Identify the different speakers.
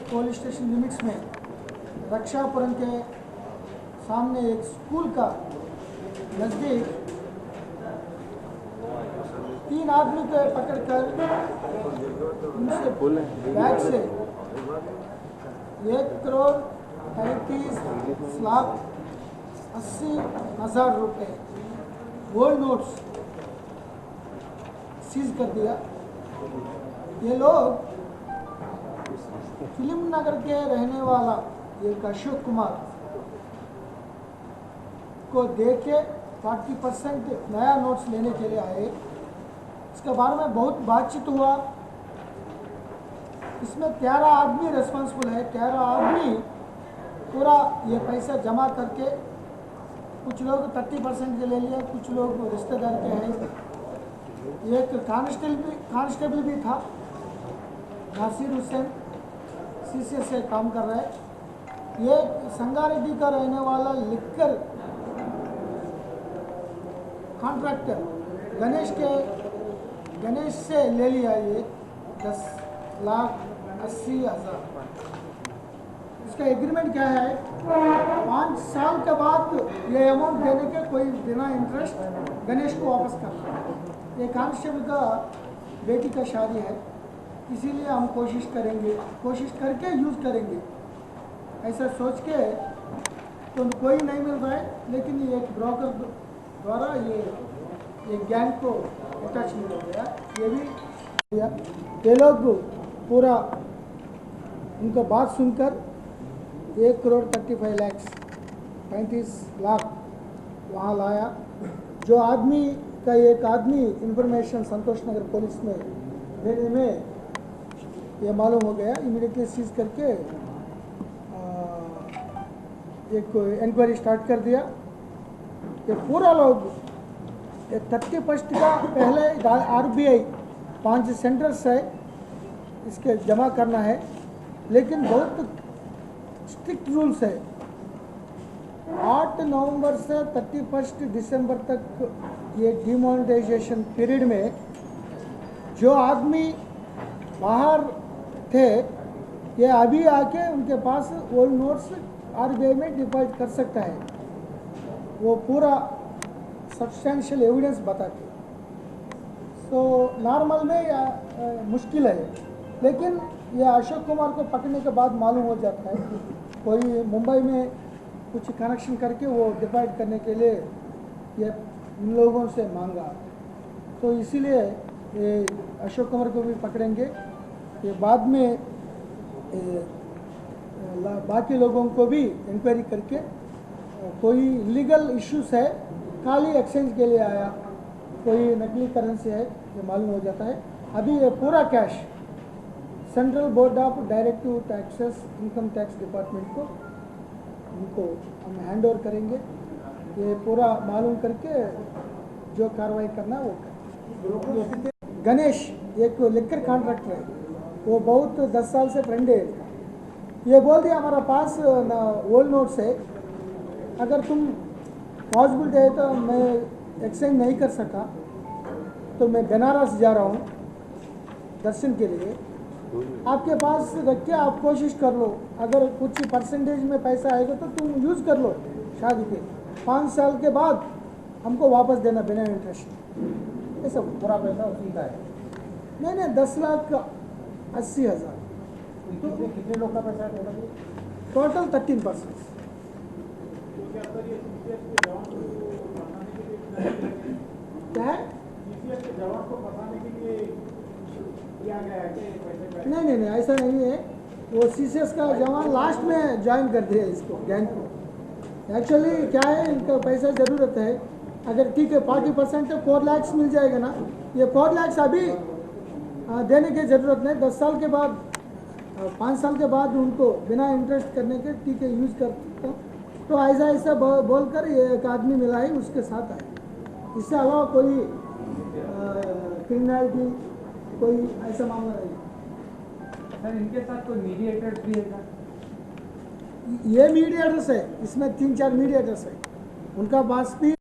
Speaker 1: Police station limits में रक्षापुरम के सामने एक स्कूल का नज़दीक 3 आदमी को पकड़कर उनसे बैग से 1,35,80,000 रुपये गोल्ड नोट्स सीज कर दिया। ये लोग फिल्म नगर के रहने वाला एक अशोक कुमार को देके 40% नया नोट्स लेने के लिए आए। इसके बारे में बहुत बातचीत हुआ। इसमें 13 आदमी रिस्पॉन्सिबल है। 13 आदमी पूरा ये पैसा जमा करके कुछ लोग 30% के ले लिया, कुछ लोग रिश्तेदार के हैं। एक कांस्टेबल भी था, नासिर हुसैन, सीसीएस से काम कर रहा है। ये संगारेड्डी का रहने वाला लिकर कॉन्ट्रैक्टर गणेश से ले लिया ये 10,80,000। इसका एग्रीमेंट क्या है, 5 साल के बाद ये अमाउंट देने के कोई बिना इंटरेस्ट गणेश को वापस करना है। ये कांस्टेबल का बेटी का शादी है, इसीलिए हम कोशिश करके यूज़ करेंगे ऐसा सोच के। तो कोई नहीं मिल रहा है, लेकिन ये एक ब्रोकर द्वारा ये गैंग को अटैचमेंट हो गया। ये भी ये लोग पूरा उनका बात सुनकर 1,35,35,00,000 वहाँ लाया। जो आदमी का एक आदमी इंफॉर्मेशन संतोष नगर पुलिस में देने में ये मालूम हो गया, इमीडिएटली सीज करके एक इंक्वायरी स्टार्ट कर दिया। ये पूरा लोग 30% का पहले RBI 5 सेंटर्स है इसके जमा करना है, लेकिन बहुत स्ट्रिक्ट रूल्स है। 8 नवंबर से 31 दिसंबर तक ये डिमोनेटाइजेशन पीरियड में जो आदमी बाहर थे ये अभी आके उनके पास ओल्ड नोट्स RBI में डिपॉजिट कर सकता है, वो पूरा सब्सटेंशियल एविडेंस बता के। तो नॉर्मल में मुश्किल है, लेकिन ये अशोक कुमार को पकड़ने के बाद मालूम हो जाता है कोई मुंबई में कुछ कनेक्शन करके वो डिपॉजिट करने के लिए ये इन लोगों से मांगा। तो इसीलिए ये अशोक कुमार को भी पकड़ेंगे। ये बाद में बाकी लोगों को भी इंक्वायरी करके कोई लीगल इश्यूज है, खाली एक्सचेंज के लिए आया, कोई नकली करेंसी है, ये मालूम हो जाता है। अभी ये पूरा cash central board of directive taxes income tax department को उनको हम हैंड ओवर करेंगे। ये पूरा मालूम करके जो कार्रवाई करना वो करेंगे। गणेश एक लिकर कॉन्ट्रैक्टर है, वो बहुत 10 साल से फ्रेंड है। ये बोल दिया हमारा पास ओल्ड नोट्स है, अगर तुम पॉसिबिलिटी है तो मैं एक्सचेंज नहीं कर सका तो मैं बनारस जा रहा हूँ दर्शन के लिए, आपके पास रख के आप कोशिश कर लो, अगर कुछ परसेंटेज में पैसा आएगा तो तुम यूज़ कर लो शादी के। 5 साल के बाद हमको वापस देना बिना इंटरेस्ट। ये सब
Speaker 2: पूरा पैसा उसी का है?
Speaker 1: नहीं 10,80,000।
Speaker 2: तो कितने लोग का पैसा है
Speaker 1: टोटल 13%। क्या है? नहीं ऐसा नहीं है। वो CCS का जवान लास्ट में ज्वाइन कर दिया इसको, गैंग को। एक्चुअली क्या है, इनका पैसा ज़रूरत है। अगर ठीक है 40% तो 4 लाख मिल जाएगा ना, ये 4 लाख अभी देने की ज़रूरत नहीं। 10 साल के बाद 5 साल के बाद उनको बिना इंटरेस्ट करने के ठीक है यूज़ कर सकता हूँ। तो ऐसा बोलकर ये एक आदमी मिला है, उसके साथ आए। इससे अलावा कोई क्रिमिनलिटी कोई ऐसा मामला नहीं।
Speaker 2: सर इनके साथ कोई मीडिएटर्स भी है क्या?
Speaker 1: ये मीडिएटर्स है, इसमें 3-4 मीडिएटर्स है। उनका पास भी